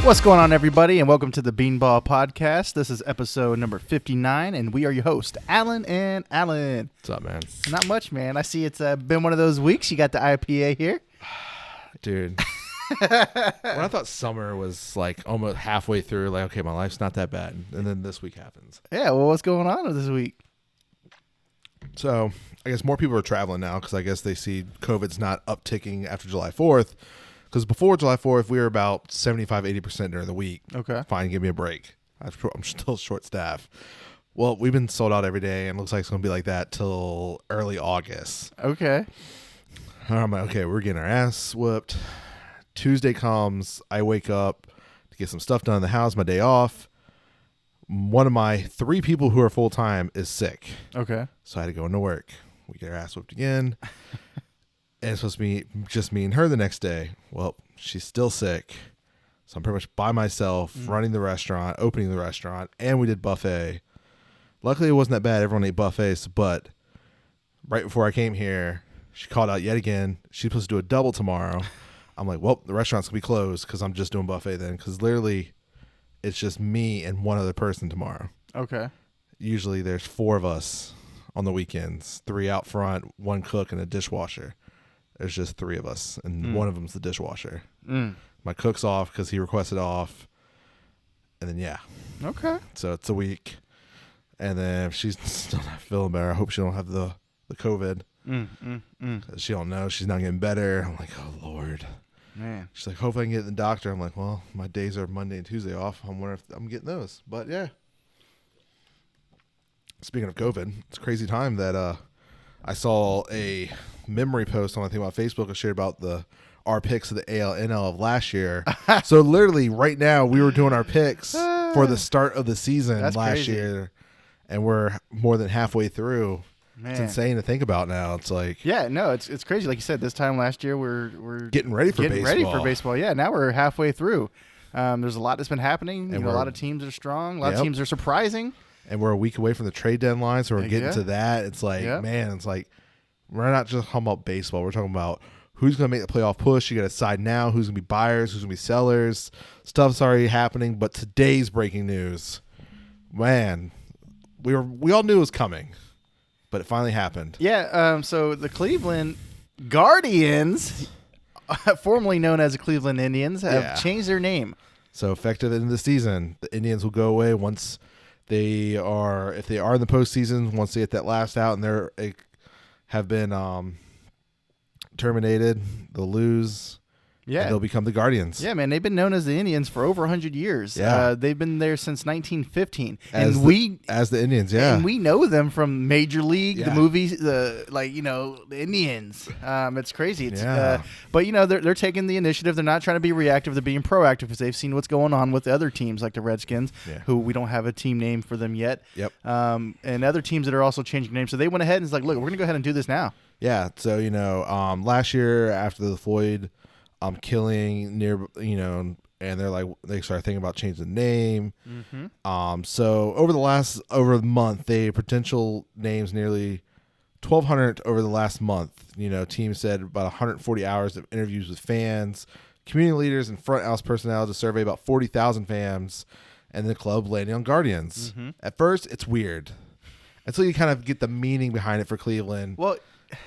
What's going on, everybody, and welcome to the Beanball Podcast. This is episode number 59, and we are your hosts, Alan and Alan. What's up, man? Not much, man. I see it's been one of those weeks. You got the IPA here. Dude. When I thought summer was like almost halfway through, like, okay, my life's not that bad. And then this week happens. Yeah, well, what's going on this week? So I guess more people are traveling now because I guess they see COVID's not upticking after July 4th. Because before July 4th, we were about 75-80% during the week. Okay. Fine, give me a break. I'm still short staff. Well, we've been sold out every day, and it looks like it's going to be like that till early August. Okay. I'm like, okay, we're getting our ass whooped. Tuesday comes, I wake up to get some stuff done in the house, my day off. One of my 3 people who are full-time is sick. Okay. So I had to go into work. We get our ass whooped again. And it's supposed to be just me and her the next day. Well, she's still sick. So I'm pretty much by myself, running the restaurant, opening the restaurant, and we did buffet. Luckily, it wasn't that bad. Everyone ate buffets, but right before I came here, she called out yet again. She's supposed to do a double tomorrow. I'm like, well, the restaurant's going to be closed because I'm just doing buffet then. Because literally, it's just me and one other person tomorrow. Okay. Usually, there's 4 of us on the weekends. 3 out front, 1 cook, and a dishwasher. There's just 3 of us, and one of them's the dishwasher. My cook's off because he requested off. And then, yeah. Okay. So it's a week. And then if she's still not feeling better, I hope she don't have the COVID. She don't know. She's not getting better. I'm like, oh, Lord. Man. She's like, hopefully I can get to the doctor. I'm like, well, my days are Monday and Tuesday off. I'm wondering if I'm getting those. But, yeah. Speaking of COVID, it's a crazy time that I saw a memory post on, I think, about Facebook. I shared about our picks of the AL NL of last year. So literally right now we were doing our picks for the start of the season. That's last crazy. Year, and we're more than halfway through. Man. It's insane to think about now. It's like, yeah, no, it's crazy. Like you said, this time last year we're getting ready for baseball. Yeah, now we're halfway through. There's a lot that's been happening. And a lot of teams are strong. A lot of teams are surprising. And we're a week away from the trade deadline, so we're getting to that. It's like, man, it's like we're not just talking about baseball. We're talking about who's going to make the playoff push. You got to decide now who's going to be buyers, who's going to be sellers. Stuff's already happening, but today's breaking news, man, we all knew it was coming, but it finally happened. Yeah. So the Cleveland Guardians, formerly known as the Cleveland Indians, have changed their name. So effective in the season, the Indians will go away once if they are in the postseason. Once they get that last out and have been terminated, they'll lose. Yeah, they'll become the Guardians. Yeah, man, they've been known as the Indians for over 100 years. Yeah, they've been there since 1915, as the Indians. Yeah, and we know them from Major League, the movies, the Indians. It's crazy. But they're taking the initiative. They're not trying to be reactive. They're being proactive because they've seen what's going on with the other teams like the Redskins, who we don't have a team name for them yet. Yep. And other teams that are also changing names. So they went ahead and was like, look, we're gonna go ahead and do this now. Yeah. So last year after the Floyd killing near, and they're like, they started thinking about changing the name. So over the month, they potential names nearly 1,200 over the last month. Teams said about 140 hours of interviews with fans, community leaders, and front house personnel to survey about 40,000 fans, and the club landing on Guardians. At first, it's weird until you kind of get the meaning behind it for Cleveland. Well,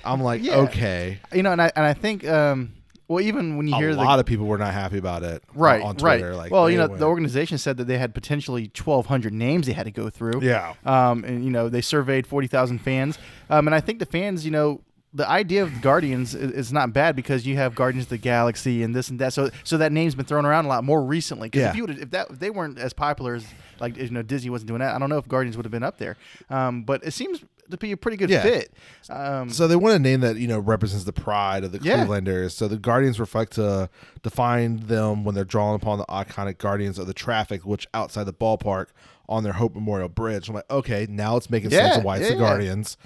I'm like, okay, and I think. Well, even when you hear a lot of people were not happy about it, right? On Twitter, right. Like, well, the organization said that they had potentially 1,200 names they had to go through. Yeah. And they surveyed 40,000 fans. And I think the fans, the idea of Guardians is not bad because you have Guardians of the Galaxy and this and that. So that name's been thrown around a lot more recently. Because if they weren't as popular as Disney wasn't doing that, I don't know if Guardians would have been up there. But it seems to be a pretty good fit. So they want a name that represents the pride of the Clevelanders. So the Guardians reflect to define them when they're drawn upon the iconic Guardians of the Traffic, which outside the ballpark on their Hope Memorial Bridge. I'm like, okay, now it's making sense of why it's the Guardians.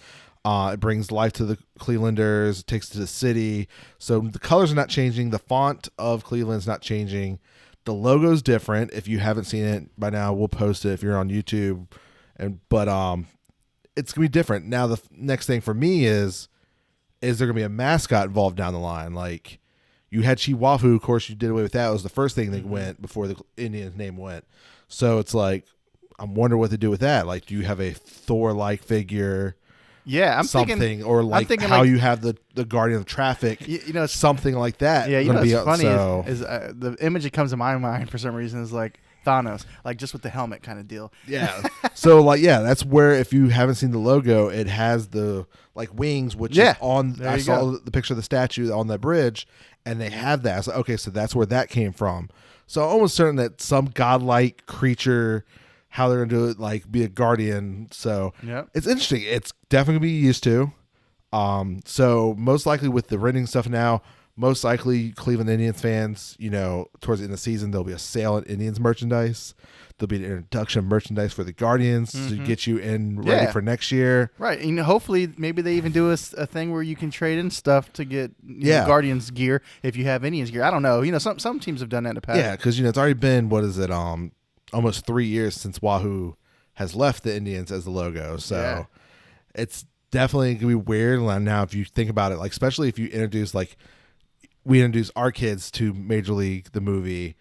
It brings life to the Clevelanders. It takes to the city. So the colors are not changing. The font of Cleveland's not changing. The logo's different. If you haven't seen it by now, we'll post it if you're on YouTube. But it's going to be different. Now, the next thing for me is there going to be a mascot involved down the line? Like, You had Chihuahua, of course. You did away with that. It was the first thing that went before the Indians name went. So it's like, I'm wondering what to do with that. Like, do you have a Thor-like figure? Yeah, I'm something, thinking, or like how like, you have the Guardian of Traffic, something like that. Yeah, you know what's funny is the image that comes to my mind for some reason is like Thanos, like just with the helmet kind of deal. Yeah. So like, that's where, if you haven't seen the logo, it has the like wings, which is on. I saw the picture of the statue on that bridge, and they have that. So okay, so that's where that came from. So I'm almost certain that some godlike creature, how they're gonna do it, like be a guardian. So it's interesting. It's definitely gonna be used to. So most likely with the renting stuff now, most likely Cleveland Indians fans, towards the end of the season, there'll be a sale at Indians merchandise. There'll be an introduction of merchandise for the Guardians to get you in ready for next year. Right. And hopefully maybe they even do a thing where you can trade in stuff to get Guardians gear if you have Indians gear. I don't know. Some teams have done that in the past. Yeah, because it's already been, what is it, almost 3 years since Wahoo has left the Indians as the logo. So it's definitely going to be weird. Now, if you think about it, like, especially if you introduce, like, we introduce our kids to Major League, the movie,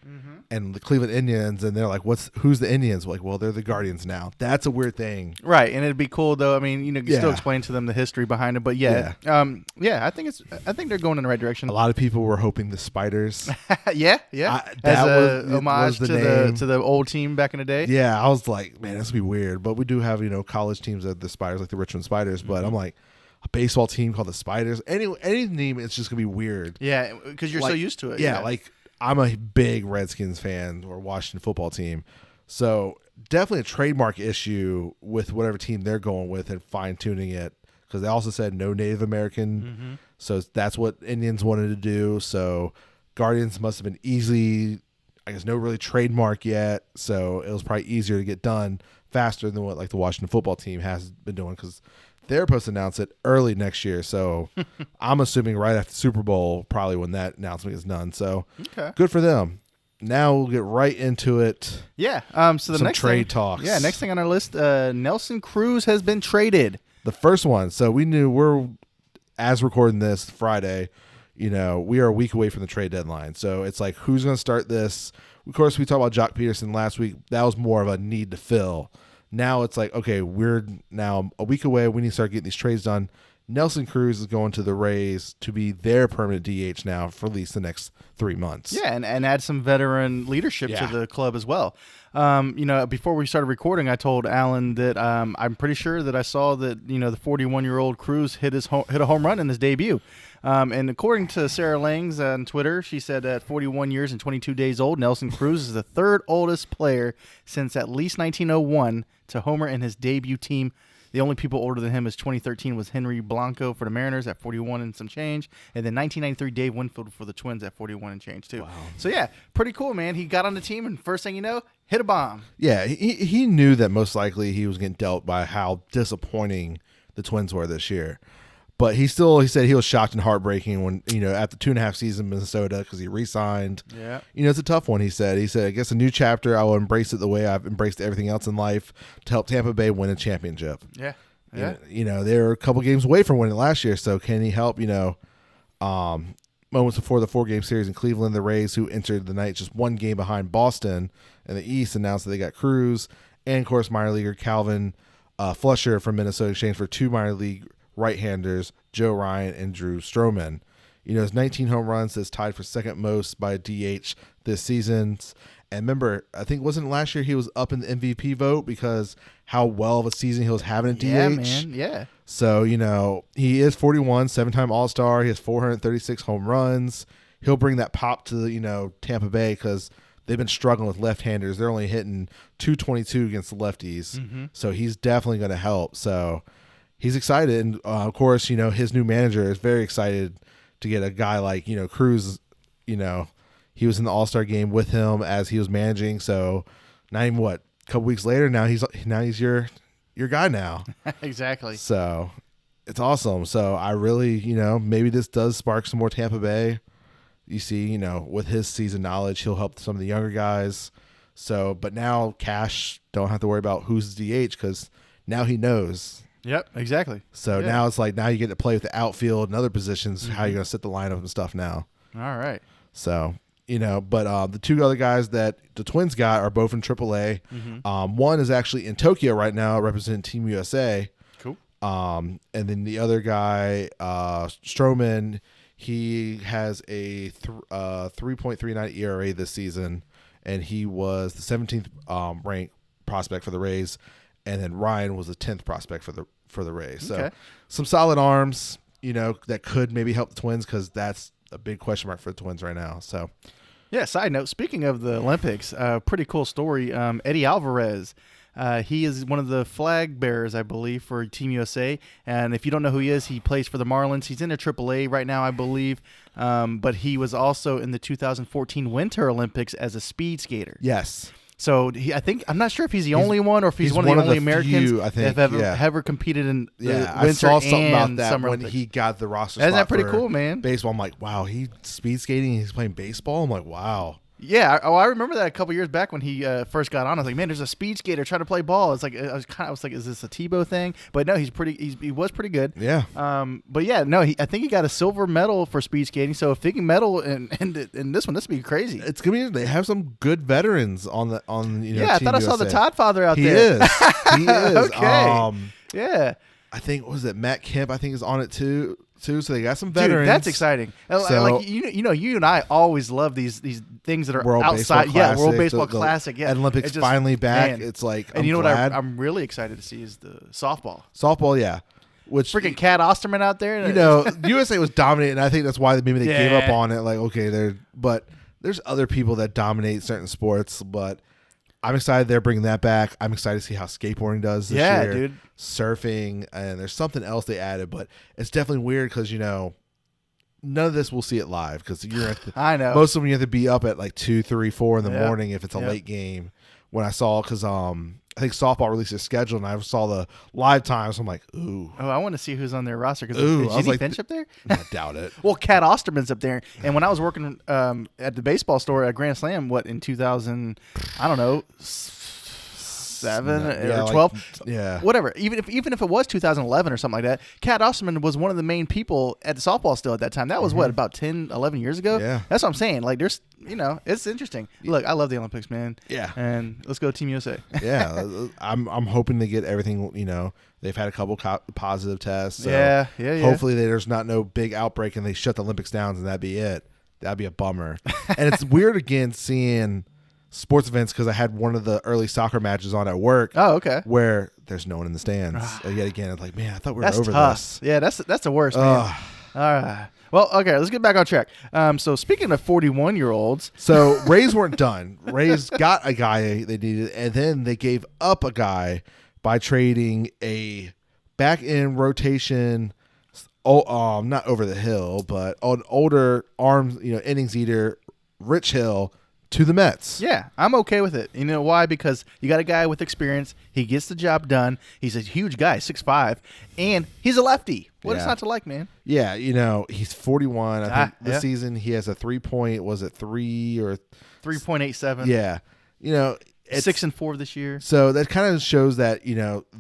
and the Cleveland Indians, and they're like, who's the Indians? We're like, well, they're the Guardians now. That's a weird thing. Right. And it'd be cool, though. I mean, you still explain to them the history behind it. But I think they're going in the right direction. A lot of people were hoping the Spiders. As a homage to the old team back in the day. Yeah, I was like, man, this would be weird. But we do have, college teams that the Spiders, like the Richmond Spiders. But I'm like, a baseball team called the Spiders. Any name, it's just gonna be weird. Yeah, because you're so used to it. Yeah, like I'm a big Redskins fan or Washington football team, so definitely a trademark issue with whatever team they're going with and fine tuning it, because they also said no Native American, so that's what Indians wanted to do. So Guardians must have been easily, I guess, no really trademark yet, so it was probably easier to get done faster than what like the Washington football team has been doing, because they're supposed to announce it early next year, so I'm assuming right after the Super Bowl, probably when that announcement is done. So good for them. Now we'll get right into it. Yeah. So the some next trade talks. Yeah. Next thing on our list, Nelson Crus has been traded. The first one. So we knew as recording this Friday, we are a week away from the trade deadline. So it's like, who's going to start this? Of course, we talked about Jock Peterson last week. That was more of a need to fill. Now it's like, okay, we're now a week away. We need to start getting these trades done. Nelson Crus is going to the Rays to be their permanent DH now for at least the next 3 months. Yeah, and add some veteran leadership to the club as well. Before we started recording, I told Alan that I'm pretty sure that I saw that the 41-year-old Cruz hit a home run in his debut. And according to Sarah Langs on Twitter, she said at 41 years and 22 days old, Nelson Cruz is the third oldest player since at least 1901 to homer in his debut team. The only people older than him is 2013 was Henry Blanco for the Mariners at 41 and some change. And then 1993, Dave Winfield for the Twins at 41 and change too. Wow. So yeah, pretty cool, man. He got on the team and first thing you know, hit a bomb. Yeah, he knew that most likely he was getting dealt by how disappointing the Twins were this year. But he said he was shocked and heartbreaking when, after 2.5 seasons in Minnesota, because he re-signed. Yeah. It's a tough one, he said. He said, I guess a new chapter, I will embrace it the way I've embraced everything else in life to help Tampa Bay win a championship. Yeah. Yeah. They were a couple games away from winning last year, so can he help, moments before the 4-game series in Cleveland, the Rays, who entered the night just 1 game behind Boston in the East, announced that they got Cruz and, of course, minor leaguer Calvin Flusher from Minnesota in exchange for 2 minor league right-handers, Joe Ryan and Drew Stroman. His 19 home runs is tied for second most by DH this season. And remember, I think wasn't last year he was up in the MVP vote because how well of a season he was having at DH. Yeah, man. Yeah. So, he is 41, 7-time All-Star. He has 436 home runs. He'll bring that pop to, Tampa Bay because they've been struggling with left-handers. They're only hitting 222 against the lefties. Mm-hmm. So he's definitely going to help. So he's excited. And, of course, his new manager is very excited to get a guy like, Cruz, he was in the All-Star game with him as he was managing. So not even a couple weeks later, now he's your guy now. Exactly. So it's awesome. So I really, maybe this does spark some more Tampa Bay. You see, with his season knowledge, he'll help some of the younger guys. So, but now Cash don't have to worry about who's DH because now he knows. Yep, exactly. So now it's like, now you get to play with the outfield and other positions, how you're going to set the lineup and stuff now. All right. So, but the two other guys that the Twins got are both in AAA. One is actually in Tokyo right now representing Team USA. Cool. And then the other guy, Stroman, he has a 3.39 ERA this season, and he was the 17th ranked prospect for the Rays, and then Ryan was the 10th prospect for the Rays. So some solid arms, that could maybe help the Twins, because that's a big question mark for the Twins right now. So. Yeah, side note, speaking of the Olympics, pretty cool story. Eddie Alvarez, he is one of the flag bearers, I believe, for Team USA. And if you don't know who he is, he plays for the Marlins. He's in the AAA right now, I believe. But he was also in the 2014 Winter Olympics as a speed skater. Yes. So I'm not sure if he's the only one or if he's one of the only Americans few, I think, that have ever competed in the winter I saw something and about that summer when Olympics. he got the roster Isn't spot that pretty for cool, man? baseball. I'm like, wow, he's speed skating, he's playing baseball. I'm like, wow. Yeah, I remember that a couple years back when he first got on. I was like, man, there's a speed skater trying to play ball. It's like I was like, is this a Tebow thing? But no, he was pretty good. Yeah. But yeah, no, I think he got a silver medal for speed skating. So if they can medal in this one, this would be crazy. It's gonna be. They have some good veterans on Yeah, Team I thought I saw USA. the Todd father out He there. is. He is. Okay. Yeah. I think what was it Matt Kemp? I think is on it too. So they got some Dude, veterans. that's exciting. So, like you and I always love these things that are World outside. Baseball Yeah, World Classic, Baseball the Classic. Yeah, Olympics It's just, finally back. man. It's like, and I'm glad. I'm really excited to see is the softball. Softball, yeah. Which Freaking Cat Osterman out there. USA was dominating, and I think that's why maybe they gave up Yeah. on it. Like, okay, but there's other people that dominate certain sports, but I'm excited they're bringing that back. I'm excited to see how skateboarding does this year. Dude. Surfing, and there's something else they added, but it's definitely weird because, none of this we'll see it live because I know. most of them you have to be up at like 2, 3, 4 in the Yep. morning if it's a Yep. late game. When I saw, because I think softball released their schedule and I saw the live times, I'm like, ooh. Oh, I want to see who's on their roster because Ooh, is I was Ginny like, Finch up there? I doubt it. Well, Cat Osterman's up there, and when I was working at the baseball store at Grand Slam, in 2000, I don't know, 7 Yeah, or like, 12, yeah. whatever. Even if it was 2011 or something like that, Cat Osterman was one of the main people at the softball still at that time. That was about 10, 11 years ago. Yeah. That's what I'm saying. Like, there's, it's interesting. Look, I love the Olympics, man. Yeah. And let's go Team USA. Yeah, I'm hoping they get everything. They've had a couple positive tests. So Yeah. Hopefully there's not no big outbreak and they shut the Olympics down and that'd be it. That'd be a bummer. And it's weird again seeing sports events because I had one of the early soccer matches on at work. Oh, okay. Where there's no one in the stands. Yet again, it's like, man, I thought we were That's over tough. this. Yeah, that's the worst, man. All right. Well, okay, let's get back on track. So speaking of 41-year-olds. So Rays weren't done. Rays got a guy they needed, and then they gave up a guy by trading a back-end rotation, not over the hill, but an older arms, innings eater, Rich Hill, to the Mets. Yeah, I'm okay with it. You know why? Because you got a guy with experience. He gets the job done. He's a huge guy, 6'5", and he's a lefty. What is not to like, man? Yeah, he's 41. I think this yeah. season he has a 3 or 3.87. Yeah. It's 6-4 this year. So that kind of shows that,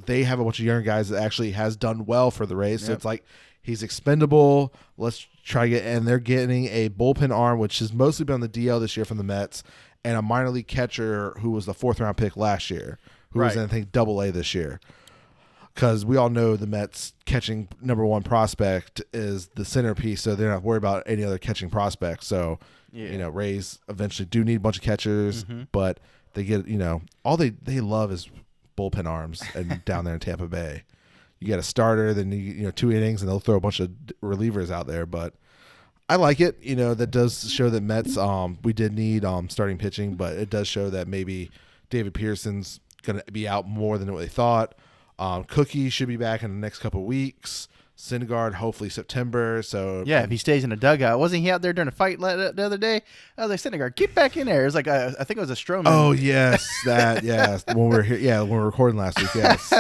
they have a bunch of younger guys that actually has done well for the Rays. So it's like he's expendable. Let's try to and they're getting a bullpen arm, which has mostly been on the DL this year from the Mets, and a minor league catcher who was the 4th round pick last year, who was in, I think, AA this year. Because we all know the Mets catching number 1 prospect is the centerpiece, so they're not worried about any other catching prospects. So, Rays eventually do need a bunch of catchers, but they get, all they love is bullpen arms and down there in Tampa Bay. You get a starter, then you 2 innings, and they'll throw a bunch of relievers out there. But I like it. That does show that Mets, we did need starting pitching, but it does show that maybe David Pearson's going to be out more than what they thought. Cookie should be back in the next couple of weeks. Syndergaard, hopefully September. So yeah, if he stays in a dugout. Wasn't he out there during a fight the other day? I was like, Syndergaard, get back in there. It was like, I think it was a Stroman. Oh, yes. Yes. When we were here, when we were recording last week, yes.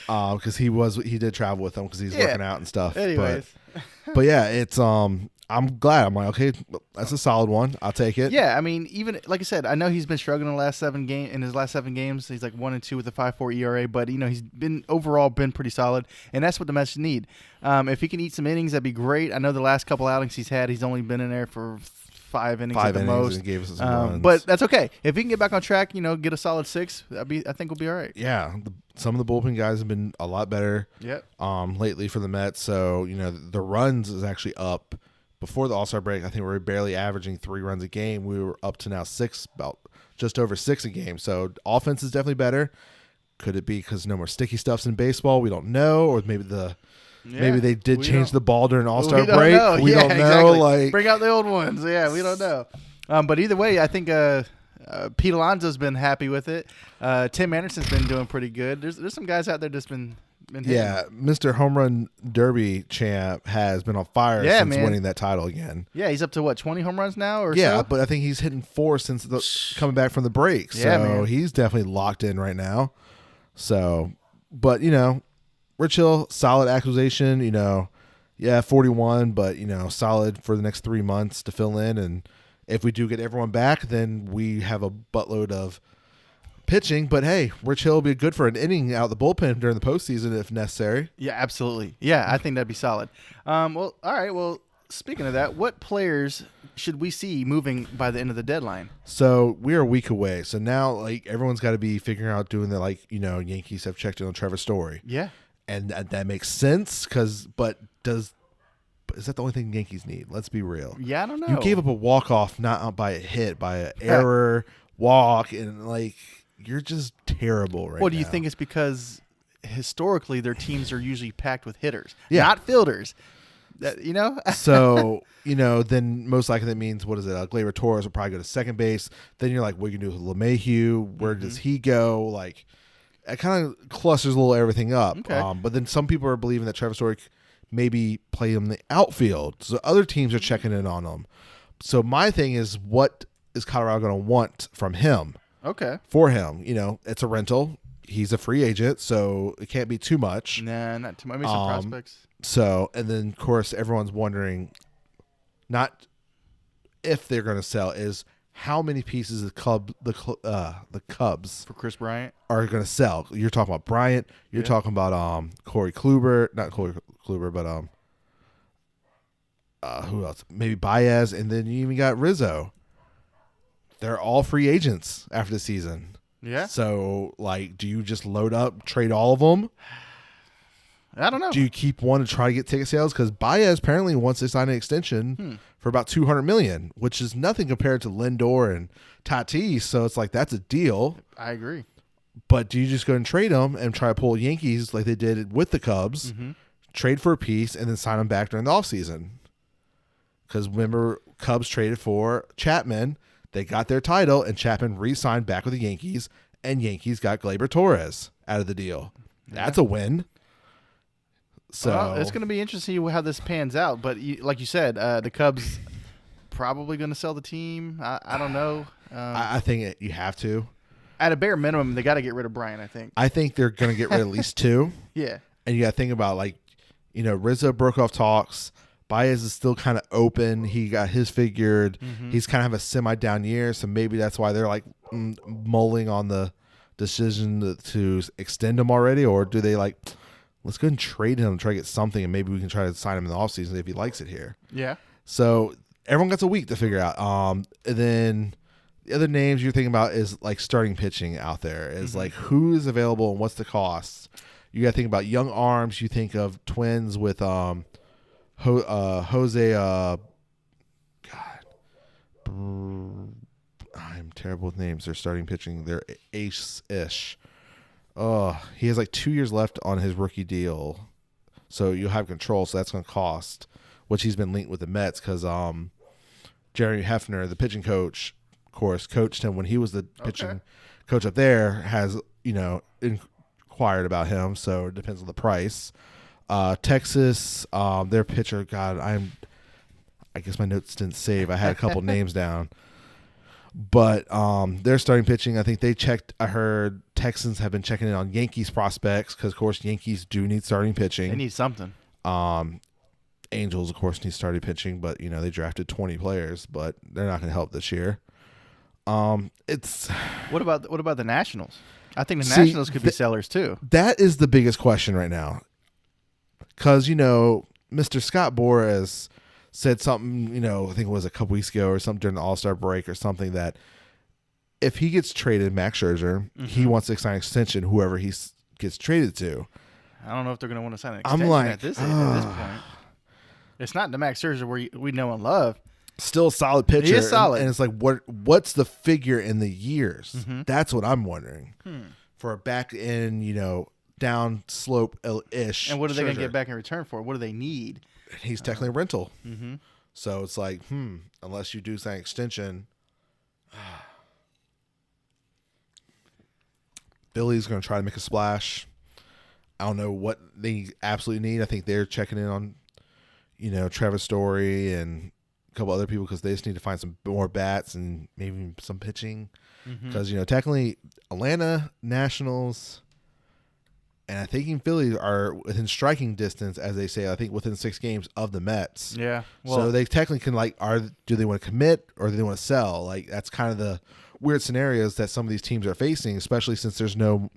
Because he did travel with them because he's working out and stuff. Anyways. But yeah, it's I'm glad. I'm like, okay, that's a solid one. I'll take it. Yeah, I mean, even like I said, I know he's been struggling in his last 7 games. He's like 1-2 with a 5.4 ERA, but he's been overall been pretty solid, and that's what the Mets need. If he can eat some innings, that'd be great. I know the last couple outings he's had, he's only been in there for 5 innings at the most. And gave us some runs. But that's okay. If he can get back on track, get a solid 6, I think we'll be all right. Yeah, some of the bullpen guys have been a lot better. Yep. Lately for the Mets. So the runs is actually up. Before the All-Star break, I think we were barely averaging 3 runs a game. We were up to now 6, about just over 6 a game. So offense is definitely better. Could it be because no more sticky stuffs in baseball? We don't know. Or maybe they did change the ball during All-Star break. We don't know. Exactly. Like, bring out the old ones. Yeah, we don't know. But either way, I think Pete Alonso's been happy with it. Tim Anderson's been doing pretty good. There's some guys out there that's been hitting. Yeah, Mr. Home Run Derby champ has been on fire since winning that title again. Yeah, he's up to 20 home runs now or so? so? But I think he's hitting 4 since coming back from the break. So he's definitely locked in right now. So, but, Rich Hill, solid acquisition, 41, but, solid for the next 3 months to fill in. And if we do get everyone back, then we have a buttload of pitching. But, hey, Rich Hill will be good for an inning out of the bullpen during the postseason if necessary. Yeah, absolutely. Yeah, I think that'd be solid. Well, all right. Well, speaking of that, what players should we see moving by the end of the deadline? So we're a week away. So now, everyone's got to be figuring out doing the, Yankees have checked in on Trevor Story. Yeah. And that makes sense is that the only thing Yankees need? Let's be real. Yeah, I don't know. You gave up a walk-off not by a hit, by an error, walk, and, you're just terrible right now. Well, do you think it's because historically their teams are usually packed with hitters, not fielders? So, then most likely that means, what is it? Gleyber Torres will probably go to second base. Then you're like, what are you going to do with LeMahieu? Where does he go? It kind of clusters a little everything up. Okay. But then some people are believing that Trevor Story maybe play him in the outfield. So other teams are checking in on him. So my thing is, what is Colorado going to want from him? Okay. For him, it's a rental. He's a free agent, so it can't be too much. Nah, not too much. Maybe some prospects. So, and then of course everyone's wondering, not if they're going to sell, is how many pieces the Cubs for Chris Bryant are going to sell. You're talking about Bryant. You're talking about Corey Kluber, not Corey Kluber, but who else? Maybe Baez, and then you even got Rizzo. They're all free agents after the season. Yeah. So, do you just load up, trade all of them? I don't know. Do you keep one to try to get ticket sales? Because Baez apparently wants to sign an extension for about $200 million, which is nothing compared to Lindor and Tatis. So it's that's a deal. I agree. But do you just go and trade them and try to pull Yankees like they did with the Cubs, trade for a piece, and then sign them back during the offseason? Because remember, Cubs traded for Chapman. They got their title, and Chapman re-signed back with the Yankees, and Yankees got Gleyber Torres out of the deal. That's a win. So it's going to be interesting to see how this pans out. But like you said, the Cubs probably going to sell the team. I don't know. I think you have to. At a bare minimum, they got to get rid of Bryant, I think. I think they're going to get rid of at least 2. Yeah. And you got to think about, Rizzo broke off talks. Baez is still kind of open. He got his figured. He's kind of have a semi-down year, so maybe that's why they're mulling on the decision to extend him already, or do they let's go and trade him and try to get something, and maybe we can try to sign him in the offseason if he likes it here. Yeah. So everyone gets a week to figure out. And then the other names you're thinking about is starting pitching out there is who is available and what's the cost. You got to think about young arms. You think of Twins with Jose, God, I'm terrible with names. They're starting pitching. They're ace-ish. Oh, he has 2 years left on his rookie deal, so you'll have control. So that's going to cost, which he's been linked with the Mets because Jerry Hefner, the pitching coach, of course, coached him when he was the pitching coach up there. Has inquired about him, so it depends on the price. Texas, their pitcher, God, I guess my notes didn't save. I had a couple names down. But their starting pitching, I think they checked. I heard Texans have been checking in on Yankees prospects because, of course, Yankees do need starting pitching. They need something. Angels, of course, need starting pitching, but they drafted 20 players, but they're not going to help this year. It's what about the Nationals? I think the Nationals could be sellers too. That is the biggest question right now, because Mr. Scott Boras said something. I think it was a couple weeks ago or something during the All-Star break or something, that if he gets traded, Max Scherzer, he wants to sign an extension. Whoever he gets traded to, I don't know if they're going to want to sign an extension at this point. It's not the Max Scherzer we know and love. Still a solid pitcher. He is solid. And it's like, what's the figure in the years? That's what I'm wondering. For a back end, down slope-ish. And what are they going to get back in return for? What do they need? He's technically a rental. So it's like, unless you do sign an extension. Philly's going to try to make a splash. I don't know what they absolutely need. I think they're checking in on, Travis Story and a couple other people, because they just need to find some more bats and maybe some pitching. Because, technically Atlanta, Nationals, and I think Philly are within striking distance, as they say, I think within 6 games of the Mets. Yeah. Well, so they technically can, do they want to commit or do they want to sell? Like, that's kind of the weird scenarios that some of these teams are facing, especially since there's no,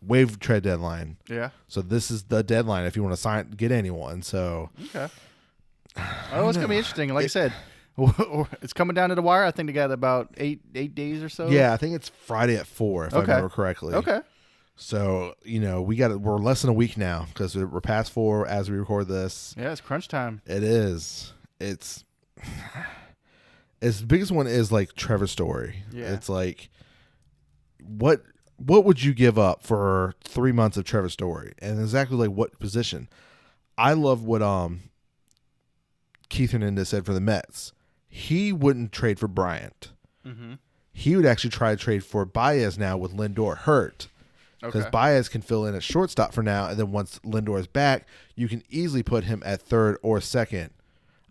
waiver trade deadline. Yeah. So this is the deadline if you want to get anyone. So okay. Oh, it's gonna be interesting. Like I said, it's coming down to the wire. I think they got about eight days or so. Yeah, I think it's Friday at 4, if I remember correctly. Okay. So we're less than a week now, because we're past 4 as we record this. Yeah, it's crunch time. It is. It's the biggest one is like Trevor Story. Yeah. It's like, what would you give up for 3 months of Trevor Story? And exactly like what position? I love what Keith Hernandez said for the Mets. He wouldn't trade for Bryant. He would actually try to trade for Baez now with Lindor hurt. Because Baez can fill in at shortstop for now, and then once Lindor is back, you can easily put him at third or second.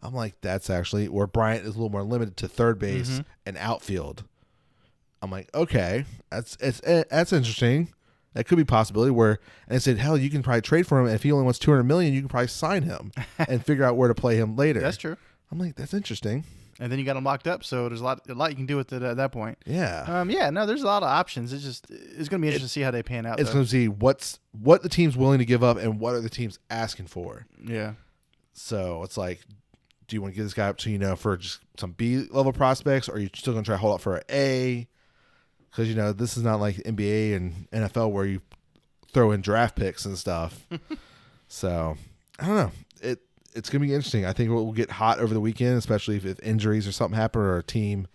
I'm like, that's actually where Bryant is a little more limited to third base and outfield. I'm like, okay, that's interesting. That could be a possibility where, and I said, hell, you can probably trade for him. And if he only wants $200 million, you can probably sign him and figure out where to play him later. That's true. I'm like, that's interesting. And then you got him locked up, so there's a lot you can do with it at that point. Yeah. No, there's a lot of options. It's going to be interesting to see how they pan out. It's going to see what the team's willing to give up and what are the teams asking for. Yeah. So it's like, do you want to get this guy up to, for just some B level prospects, or are you still going to try to hold out for an A? Because, this is not like NBA and NFL where you throw in draft picks and stuff. So, I don't know. It's going to be interesting. I think it will get hot over the weekend, especially if injuries or something happen, or a team,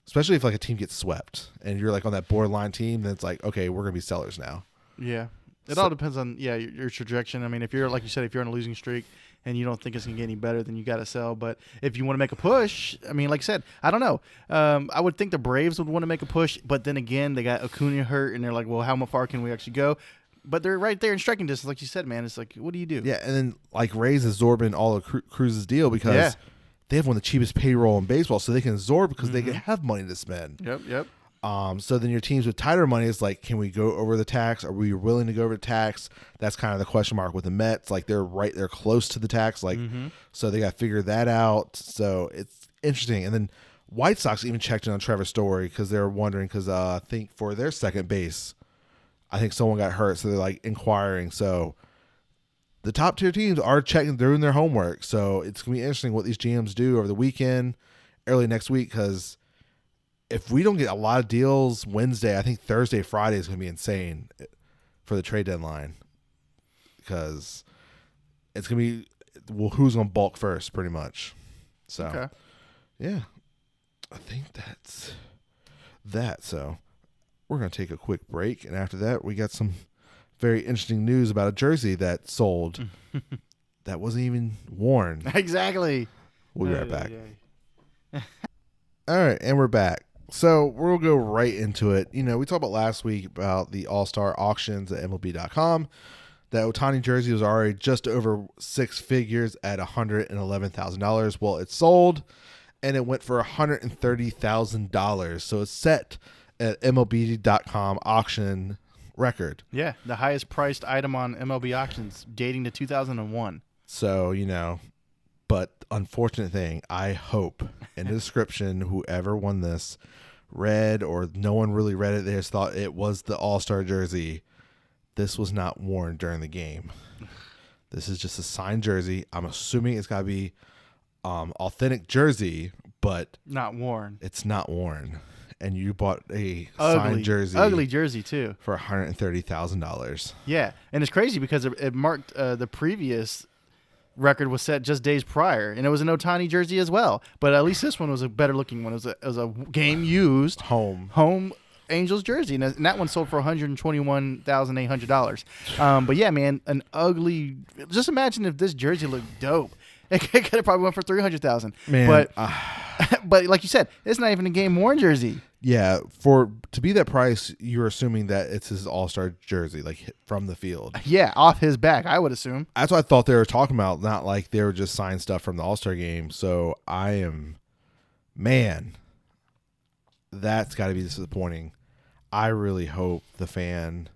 especially if like a team gets swept and you're like on that borderline team, then it's like, okay, we're going to be sellers now. Yeah. It all depends on, your trajectory. I mean, if you're, like you said, if you're on a losing streak and you don't think it's going to get any better, then you got to sell. But if you want to make a push, I mean, like I said, I don't know. I would think the Braves would want to make a push, but then again, they got Acuna hurt, and they're like, well, how far can we actually go? But they're right there in striking distance, like you said, man. It's like, what do you do? Yeah, and then like Rays absorbing all of Cruz's deal because they have one of the cheapest payroll in baseball, so they can absorb because they can have money to spend. Yep. So then your teams with tighter money is like, can we go over the tax? Are we willing to go over the tax? That's kind of the question mark with the Mets. Like they're close to the tax. Like, so they got to figure that out. So it's interesting. And then White Sox even checked in on Trevor Story because they're wondering, because I think for their second base, I think someone got hurt. So they're like inquiring. So the top tier teams are checking, doing their homework. So it's going to be interesting what these GMs do over the weekend, early next week, because if we don't get a lot of deals Wednesday, I think Thursday, Friday is going to be insane for the trade deadline, because it's going to be, who's going to bulk first, pretty much. So, yeah, I think that's that. So we're going to take a quick break, and after that, we got some very interesting news about a jersey that sold that wasn't even worn. Exactly. We'll be right back. All right, and we're back. So we'll go right into it. We talked about last week about the All-Star auctions at MLB.com. That Ohtani jersey was already just over 6 figures at $111,000. Well, it sold, and it went for $130,000. So it's set at MLB.com auction record. Yeah, the highest priced item on MLB auctions dating to 2001. So, but unfortunate thing, I hope in the description, whoever won this read, or no one really read it, they just thought it was the All-Star jersey. This was not worn during the game. This is just a signed jersey. I'm assuming it's got to be authentic jersey, but not worn. It's not worn. And you bought a ugly, signed jersey. Ugly jersey, too. For $130,000. Yeah. And it's crazy because it marked the previous record was set just days prior, and it was an Ohtani jersey as well. But at least this one was a better looking one. It was a game used home Angels jersey, and that one sold for $121,800. But yeah, man, an ugly. Just imagine if this jersey looked dope. It could have probably went for $300,000. But but like you said, it's not even a game worn jersey. Yeah, to be that price, you're assuming that it's his All-Star jersey, like from the field. Yeah, off his back, I would assume. That's what I thought they were talking about, not like they were just signing stuff from the All-Star game. So that's got to be disappointing. I really hope the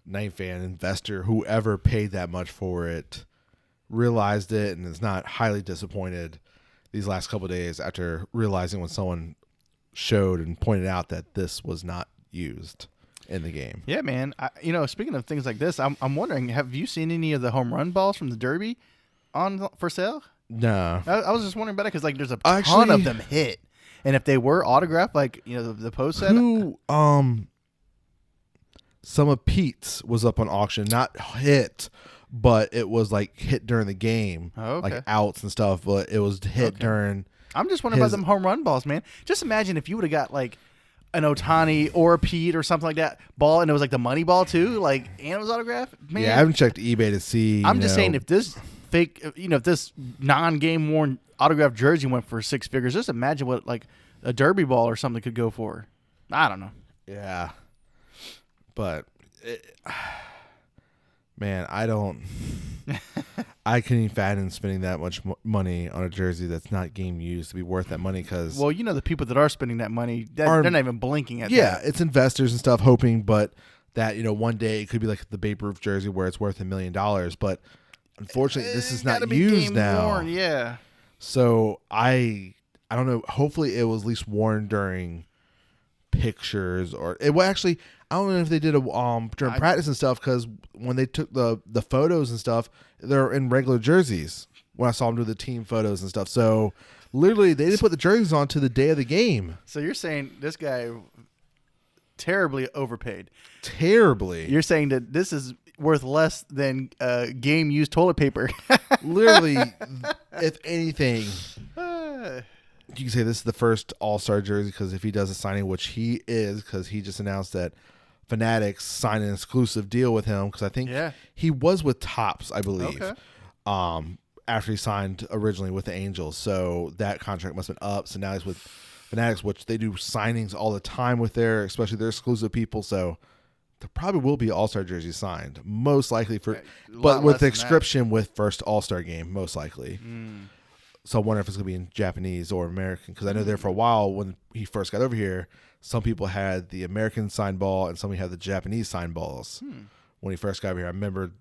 investor, whoever paid that much for it, realized it and is not highly disappointed these last couple of days after realizing when someone showed and pointed out that this was not used in the game. Yeah, man. Speaking of things like this, I'm wondering, have you seen any of the home run balls from the Derby for sale? No. I was just wondering about it because there's a ton of them hit, and if they were autographed, the post set. Some of Pete's was up on auction, not hit, but it was like hit during the game, like outs and stuff. But it was hit during. I'm just wondering about them home run balls, man. Just imagine if you would have got like an Ohtani or a Pete or something like that ball, and it was like the money ball too, and it was autographed. Man, yeah, I haven't checked eBay to see. I'm just saying, if this if this non-game worn autographed jersey went for six figures, just imagine what like a Derby ball or something could go for. I don't know. Yeah, but man, I don't. I couldn't even fathom spending that much money on a jersey that's not game used to be worth that money. Because the people that are spending that money, they're not even blinking at that. Yeah, it's investors and stuff hoping, but that one day it could be like the Babe Ruth jersey where it's worth $1 million. But unfortunately, this is not used now. Worn, yeah. So I don't know. Hopefully, it was at least worn during pictures or it. Well, actually, I don't know if they did a during practice and stuff, because when they took the photos and stuff, they're in regular jerseys when I saw them do the team photos and stuff. So literally, they didn't put the jerseys on to the day of the game. So you're saying this guy terribly overpaid? Terribly. You're saying that this is worth less than game used toilet paper? Literally, if anything. You can say this is the first All-Star jersey, because if he does a signing, which he is, because he just announced that Fanatics signed an exclusive deal with him, because I think he was with Topps, I believe, after he signed originally with the Angels. So that contract must have been up. So now he's with Fanatics, which they do signings all the time with especially their exclusive people. So there probably will be All-Star jerseys signed, most likely but with the inscription with first All-Star game, most likely. So I wonder if it's going to be in Japanese or American, because I know there for a while when he first got over here, some people had the American signed ball and some had the Japanese signed balls. When he first got over here, I remember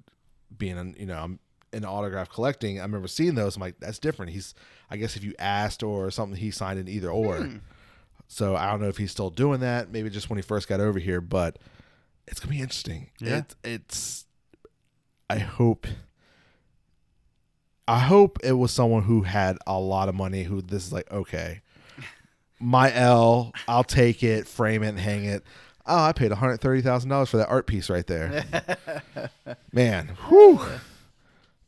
being I'm in autograph collecting. I remember seeing those. I'm like, that's different. I guess if you asked or something, he signed in either or. So I don't know if he's still doing that. Maybe just when he first got over here, but it's going to be interesting. Yeah. I hope it was someone who had a lot of money who this is like, okay, my L, I'll take it, frame it, and hang it. Oh, I paid $130,000 for that art piece right there. Man, whew.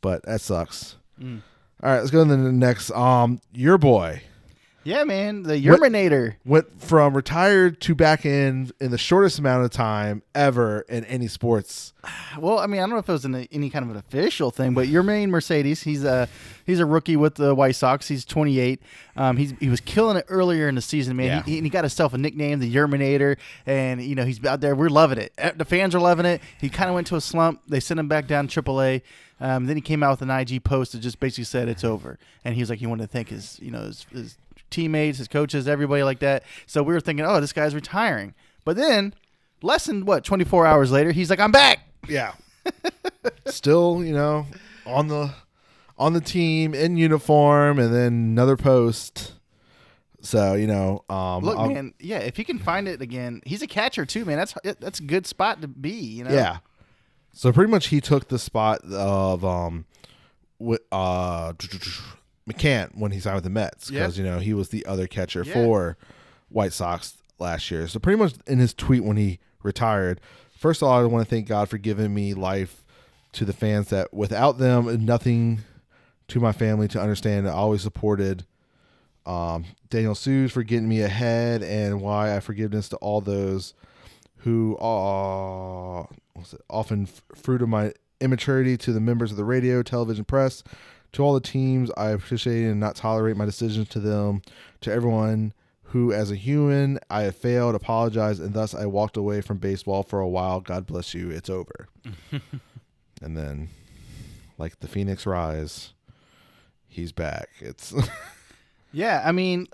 But that sucks. All right, let's go to the next. Your boy. Yeah, man, the Yerminator went from retired to back in the shortest amount of time ever in any sports. Well, I mean, I don't know if it was any kind of an official thing, but Yermin Mercedes, he's a rookie with the White Sox. He's 28. He was killing it earlier in the season, man. Yeah. He got himself a nickname, the Yerminator, and he's out there. We're loving it. The fans are loving it. He kind of went to a slump. They sent him back down to AAA. Then he came out with an IG post that just basically said it's over, and he was like, he wanted to thank his teammates, his coaches, everybody like that. So we were thinking, oh, this guy's retiring. But then, less than 24 hours later, he's like, I'm back. Yeah. Still, on the on the team in uniform, and then another post. So, look, man, yeah, if he can find it again, he's a catcher too, man. That's a good spot to be, Yeah. So pretty much he took the spot of McCann when he signed with the Mets because he was the other catcher for White Sox last year. So pretty much in his tweet when he retired, first of all, I want to thank God for giving me life, to the fans that without them, nothing, to my family to understand. I always supported Daniel Sues for getting me ahead, and why I have forgiveness to all those who often fruit of my immaturity, to the members of the radio, television, press, to all the teams I appreciate and not tolerate my decisions, to them, to everyone who as a human I have failed, apologize, and thus I walked away from baseball for a while. God bless you. It's over. And then, like the Phoenix Rise, he's back. It's yeah, I mean,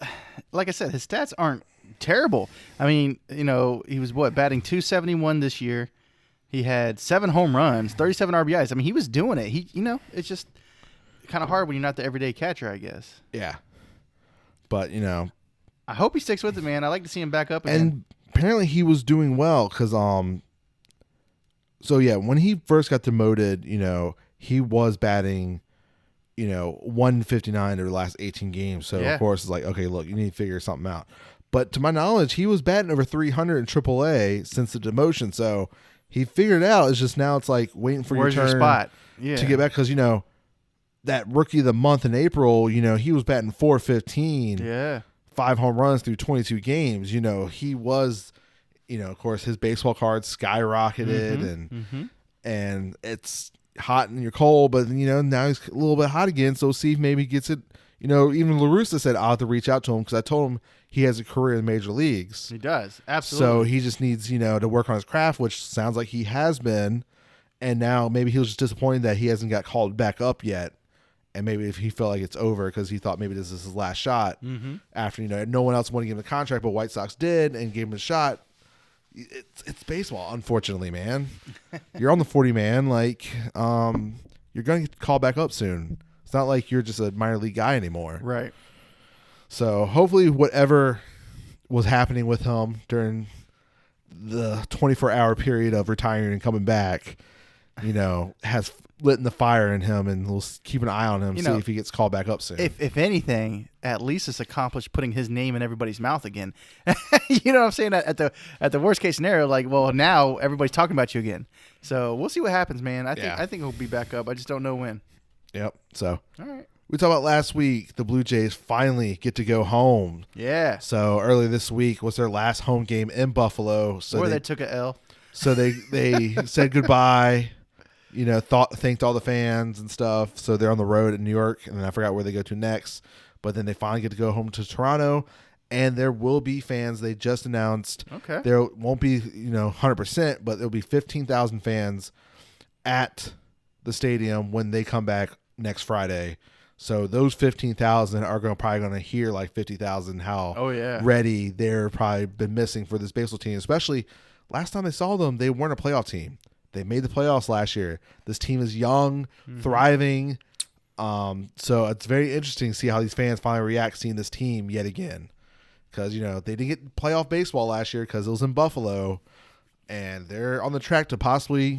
like I said, his stats aren't terrible. I mean, he was batting .271 this year. He had 7 home runs, 37 RBIs. I mean, he was doing it. It's just kind of hard when you're not the everyday catcher, I guess. Yeah. But, I hope he sticks with it, man. I like to see him back up again. And apparently he was doing well because, so yeah, when he first got demoted, he was batting, 159 over the last 18 games. So, of course, it's like, okay, look, you need to figure something out. But to my knowledge, he was batting over 300 in AAA since the demotion. So he figured it out. It's just now it's like waiting for Where's your turn your spot? to get back because, that rookie of the month in April, he was batting .415. Yeah. 5 home runs through 22 games. He was, of course, his baseball cards skyrocketed and it's hot and you're cold, but now he's a little bit hot again. So see if maybe he gets it. Even La Russa said I'll have to reach out to him because I told him he has a career in major leagues. He does. Absolutely. So he just needs, to work on his craft, which sounds like he has been. And now maybe he was just disappointed that he hasn't got called back up yet. And maybe if he felt like it's over because he thought maybe this is his last shot after, no one else wanted to give him the contract, but White Sox did and gave him a shot. It's baseball, unfortunately, man. You're on the 40 man. Like, you're going to get called back up soon. It's not like you're just a minor league guy anymore. Right. So hopefully whatever was happening with him during the 24-hour period of retiring and coming back, has lit in the fire in him, and we'll keep an eye on him, see if he gets called back up soon. If anything, at least it's accomplished putting his name in everybody's mouth again. You know what I'm saying? At the worst case scenario, like, well, now everybody's talking about you again. So we'll see what happens, man. I think he'll be back up. I just don't know when. Yep. So all right. We talked about last week, the Blue Jays finally get to go home. Yeah. So earlier this week was their last home game in Buffalo. So they took a L. So they said goodbye. Thanked all the fans and stuff. So they're on the road in New York, and then I forgot where they go to next. But then they finally get to go home to Toronto, and there will be fans. They just announced. Okay. There won't be 100%, but there'll be 15,000 fans at the stadium when they come back next Friday. So those 15,000 are probably going to hear like 50,000 how ready they're probably been missing for this baseball team. Especially last time they saw them, they weren't a playoff team. They made the playoffs last year. This team is young, thriving. So it's very interesting to see how these fans finally react seeing this team yet again. Because, they didn't get playoff baseball last year because it was in Buffalo. And they're on the track to possibly,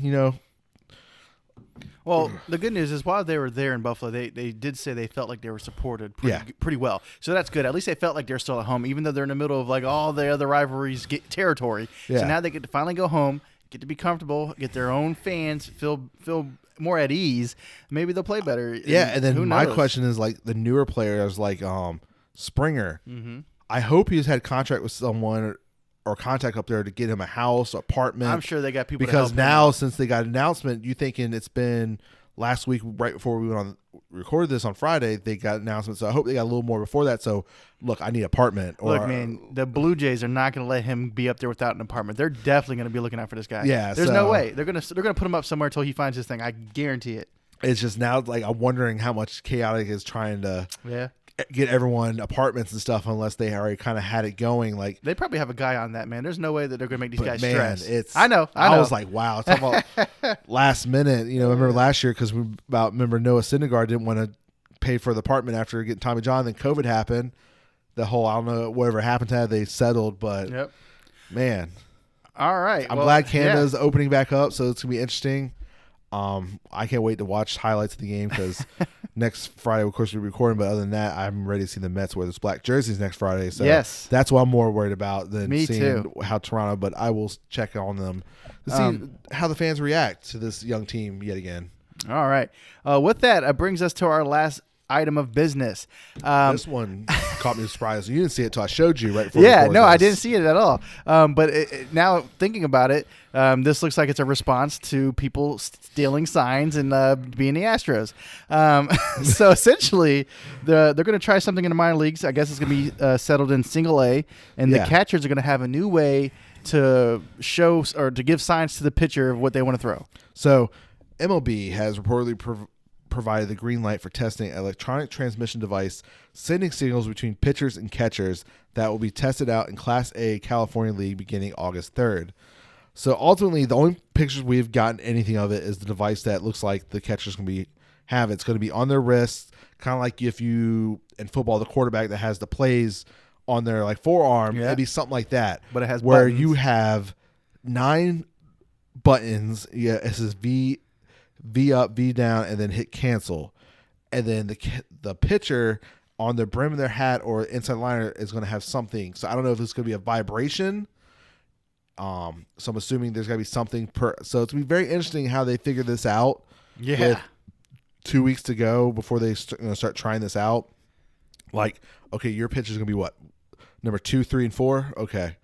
Well, the good news is while they were there in Buffalo, they did say they felt like they were supported pretty well. So that's good. At least they felt like they're still at home, even though they're in the middle of like all the other rivalries territory. Yeah. So now they get to finally go home, get to be comfortable, get their own fans, feel more at ease. Maybe they'll play better. Yeah, and then my question is like the newer players like Springer. Mm-hmm. I hope he's had contract with someone or contact up there to get him a house, apartment. I'm sure they got people because to help now since they got an announcement, you thinking it's been last week right before we went on recorded this on Friday, they got announcements. So I hope they got a little more before that. So look, I need an apartment. Look, man, the Blue Jays are not going to let him be up there without an apartment. They're definitely going to be looking out for this guy. Yeah, there's no way they're going to put him up somewhere until he finds his thing. I guarantee it. It's just now like I'm wondering how much Chaotic is trying to get everyone apartments and stuff unless they already kind of had it going. Like they probably have a guy on that, man. There's no way that they're gonna make these guys man, stress. I know. I was like, wow. Talking about last minute. You know, I remember last year because remember Noah Syndergaard didn't want to pay for the apartment after getting Tommy John. Then COVID happened. The whole I don't know whatever happened to that they settled, but man. All right. I'm glad Canada's opening back up, so it's gonna be interesting. I can't wait to watch highlights of the game because next Friday, of course, we're recording. But other than that, I'm ready to see the Mets wear those black jerseys next Friday. So that's what I'm more worried about than seeing how Toronto. But I will check on them to see how the fans react to this young team yet again. All right. With that, brings us to our last item of business. This one caught me surprised. You didn't see it until I showed you right before. I didn't see it at all. But now thinking about it, this looks like it's a response to people stealing signs and being the Astros. So essentially, they're going to try something in the minor leagues. I guess it's going to be settled in Single A, and the catchers are going to have a new way to show or to give signs to the pitcher of what they want to throw. So MLB has reportedly provided the green light for testing an electronic transmission device sending signals between pitchers and catchers that will be tested out in Class A California League beginning August 3rd. So ultimately, the only pictures we've gotten anything of it is the device that looks like the catcher's going to have. It's going to be on their wrist, kind of like if you in football the quarterback that has the plays on their like forearm. It'd be something like that, but it has where buttons. You have 9 buttons. Yeah, it says V up, V down, and then hit cancel. And then the pitcher on the brim of their hat or inside liner is going to have something. So I don't know if it's going to be a vibration. So I'm assuming there's going to be something so it's going to be very interesting how they figure this out. Yeah. With 2 weeks to go before they start trying this out. Like, okay, your pitch is going to be what? Number 2, 3, and 4? Okay.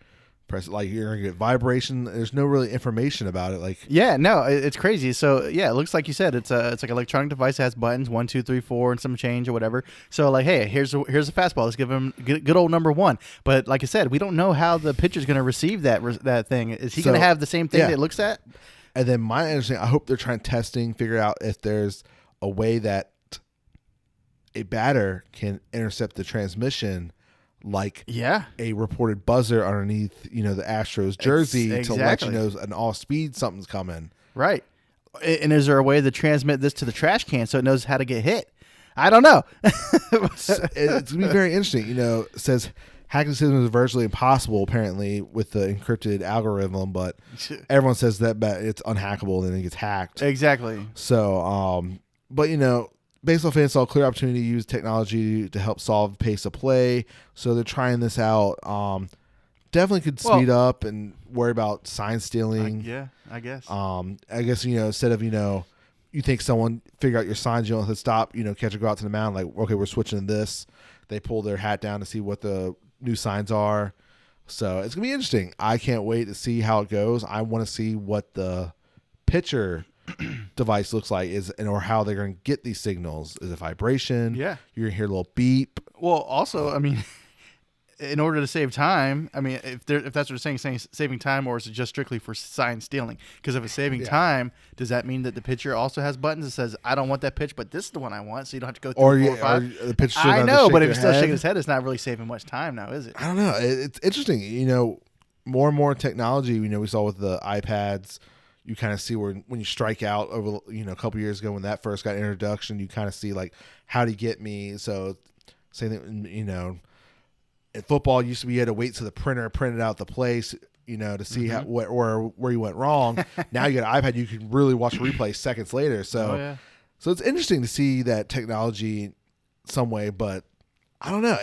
Press like you're gonna get vibration. There's no really information about it. Like it's crazy. So it looks like you said it's like an electronic device that has buttons 1, 2, 3, 4 and some change or whatever. So like, hey, here's a fastball. Let's give him good old number 1. But like I said, we don't know how the pitcher's gonna receive that thing. Is he gonna have the same thing that it looks at? And then my understanding, I hope they're trying figure out if there's a way that a batter can intercept the transmission. Like a reported buzzer underneath, the Astros jersey to let you know an off speed something's coming. Right. And is there a way to transmit this to the trash can so it knows how to get hit? I don't know. It's going to be very interesting. It says hacking the system is virtually impossible apparently with the encrypted algorithm, but everyone says that it's unhackable and then it gets hacked. Exactly. So, but baseball fans saw a clear opportunity to use technology to help solve the pace of play. So they're trying this out. Definitely could speed up and worry about sign stealing. I guess. I guess, instead of, you think someone figure out your signs, you don't have to stop, catcher go out to the mound, like, okay, we're switching to this. They pull their hat down to see what the new signs are. So it's going to be interesting. I can't wait to see how it goes. I want to see what the pitcher device looks like or how they're going to get these signals. Is it vibration? Yeah. You're going to hear a little beep. Well, also, I mean, in order to save time, I mean, if that's what they're saying saving time, or is it just strictly for sign stealing? Because if it's saving time, does that mean that the pitcher also has buttons that says, I don't want that pitch, but this is the one I want, so you don't have to go through 4 or 5? Or the pitcher I know, but if he's still shaking his head, it's not really saving much time now, is it? I don't know. It's interesting. More and more technology, we saw with the iPads. You kind of see when you strike out over, a couple years ago when that first got introduction, you kind of see like, how do you get me? So same thing, in football, used to be you had to wait till the printer printed out the place, to see where you went wrong. Now you got an iPad, you can really watch a replay seconds later. So, so it's interesting to see that technology some way, but I don't know.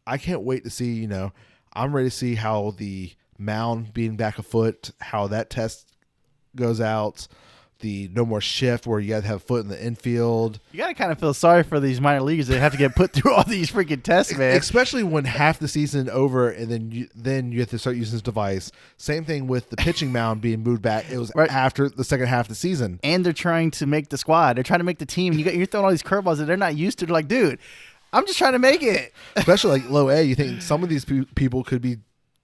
I can't wait to see, I'm ready to see how the mound being back a foot, how that test goes out, the no more shift where you got to have a foot in the infield. You got to kind of feel sorry for these minor leaguers that have to get put through all these freaking tests, man. Especially when half the season over and then you have to start using this device. Same thing with the pitching mound being moved back. It was after the second half of the season. And they're trying to make the squad. They're trying to make the team. You're throwing all these curveballs that they're not used to. They're like, dude, I'm just trying to make it. Especially like low A, you think some of these people could be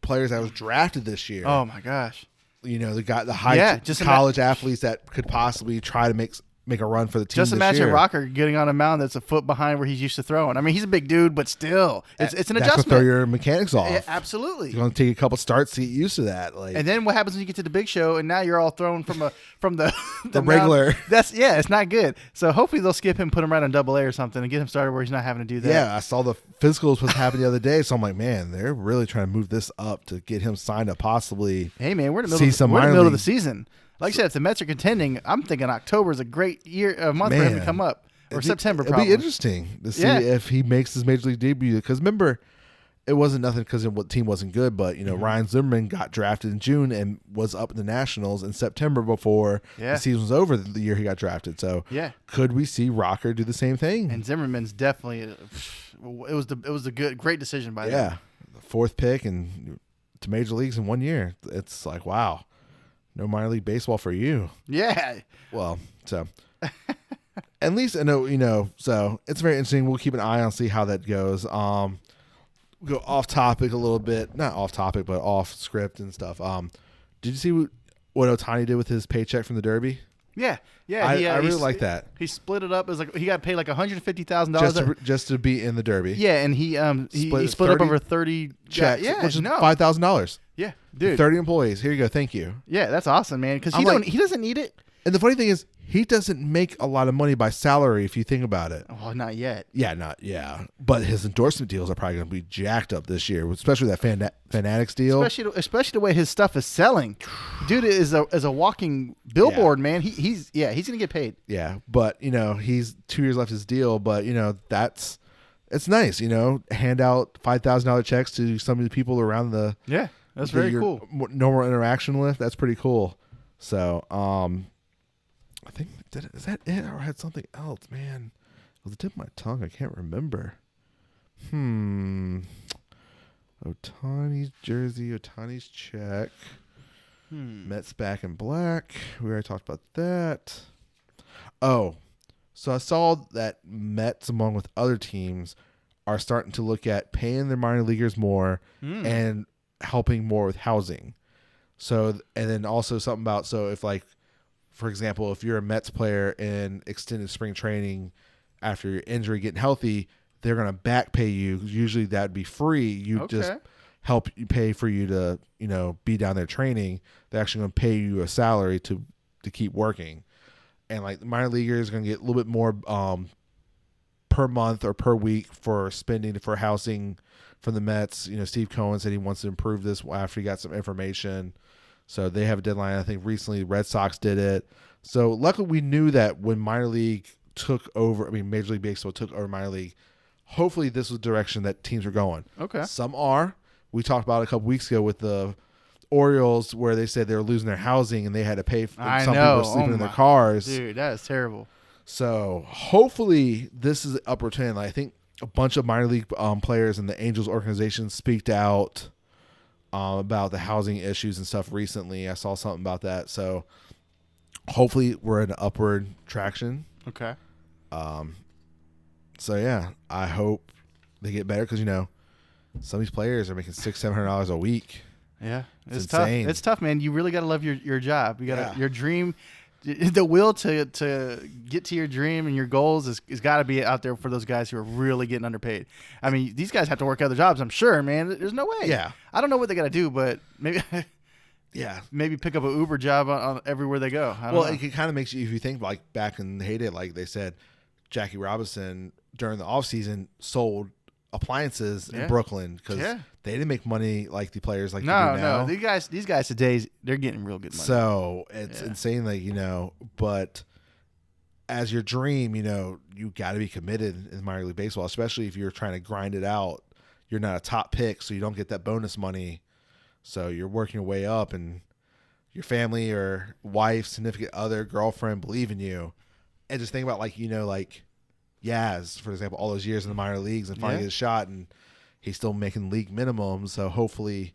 players that was drafted this year. Oh my gosh. The high college athletes that could possibly try to make make a run for the team. Just this imagine year. Rocker getting on a mound that's a foot behind where he's used to throwing. I mean, he's a big dude, but still, it's an That's adjustment. what throw your mechanics off. Yeah, absolutely. You're going to take a couple starts to get used to that. Like, And then what happens when you get to the big show and now you're all thrown from the the regular. It's not good. So hopefully they'll skip him, put him right on Double A or something, and get him started where he's not having to do that. Yeah, I saw the physicals was happening the other day, so I'm like, man, they're really trying to move this up to get him signed to possibly. Hey man, we're in the see middle, some we're in the minor middle of the league- season. Like I said, if the Mets are contending, I'm thinking October is a great month for him to Man. come up, or September It'd probably. be interesting to see Yeah. if he makes his major league debut. Because remember, it wasn't nothing because the team wasn't good, but Mm-hmm. Ryan Zimmerman got drafted in June and was up in the Nationals in September before Yeah. the season was over. The year he got drafted, so Yeah. could we see Rocker do the same thing? And Zimmerman's definitely it was the great decision by them. Yeah, the 4th pick and to major leagues in 1 year. It's like, wow, no minor league baseball for you. Yeah. Well, so at least I know, so it's very interesting. We'll keep an eye on see how that goes. Go off topic a little bit, not off topic, but off script and stuff. Did you see what Ohtani did with his paycheck from the Derby? Yeah. Yeah. I really like that. He split it up. It was like he got paid like $150,000 Just to be in the Derby. Yeah, and he split up 30 over 30 checks, Yeah, which is no. $5,000. Yeah, dude. 30 employees. Here you go. Thank you. Yeah, that's awesome, man. Because I'm like- he doesn't need it. And the funny thing is, he doesn't make a lot of money by salary if you think about it. Oh, not yet. Yeah. But his endorsement deals are probably going to be jacked up this year, especially that Fanatics deal. Especially the way his stuff is selling. Dude is a walking billboard, man. He's gonna get paid. Yeah, but he's 2 years left his deal. But it's nice. Hand out $5,000 checks to some of the people around the That's very your cool. normal interaction with. That's pretty cool. So I think is that it, or I had something else, man. It was the tip of my tongue. I can't remember. Ohtani's jersey, Ohtani's check. Mets back in black. We already talked about that. Oh, so I saw that Mets, along with other teams, are starting to look at paying their minor leaguers more and helping more with housing. So, and then also something about, so if like, for example, if you're a Mets player in extended spring training after your injury getting healthy, they're going to back pay you. Usually that'd be free. You just help you pay for you to, be down there training. They're actually going to pay you a salary to keep working. And like the minor leaguers are going to get a little bit more per month or per week for spending for housing from the Mets. Steve Cohen said he wants to improve this after he got some information. So they have a deadline. I think recently the Red Sox did it. So luckily we knew that when minor league Major League Baseball took over minor league, hopefully this was the direction that teams are going. Okay. Some are. We talked about it a couple weeks ago with the Orioles where they said they were losing their housing and they had to pay for some people were sleeping in their cars. Dude, that is terrible. So hopefully this is an upward trend. I think a bunch of minor league players in the Angels organization speaked out about the housing issues and stuff recently. I saw something about that. So hopefully we're in upward traction. Okay. So yeah, I hope they get better because some of these players are making $600-700 a week. Yeah, it's insane. tough. It's tough, man. You really got to love your job. You got your dream. The will to get to your dream and your goals is got to be out there for those guys who are really getting underpaid. I mean, these guys have to work other jobs, I'm sure, man. There's no way. Yeah. I don't know what they got to do, but maybe maybe pick up an Uber job on everywhere they go. I don't know. It kind of makes you, if you think like back in the heyday, like they said, Jackie Robinson during the offseason sold appliances in Brooklyn because they didn't make money like the players like no, do now. No, these guys today, they're getting real good money. So it's insane, like but as your dream, you got to be committed in minor league baseball, especially if you're trying to grind it out. You're not a top pick, so you don't get that bonus money. So you're working your way up, and your family or wife, significant other, girlfriend believe in you, and just think about like Yaz, for example, all those years in the minor leagues and finally get a shot, and he's still making league minimum. So hopefully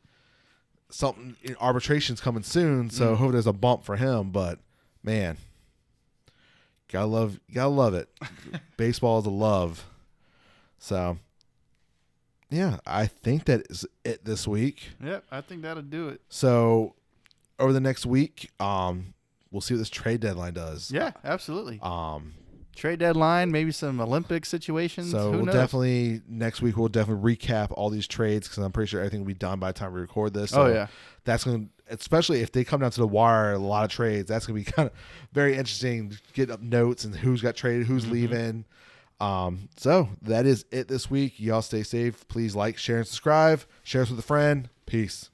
arbitration's coming soon. So hopefully there's a bump for him. But man, gotta love it. Baseball is a love. So yeah, I think that is it this week. Yep, I think that'll do it. So over the next week, we're we'll see what this trade deadline does. Yeah, absolutely. Trade deadline, maybe some Olympic situations. So Who we'll knows? definitely next week we'll definitely recap all these trades because I'm pretty sure everything will be done by the time we record this. So Oh, yeah. that's going to, especially if they come down to the wire, a lot of trades. That's going to be kind of very interesting to get up notes and who's got traded, who's leaving. So that is it this week. Y'all stay safe. Please like, share, and subscribe. Share us with a friend. Peace.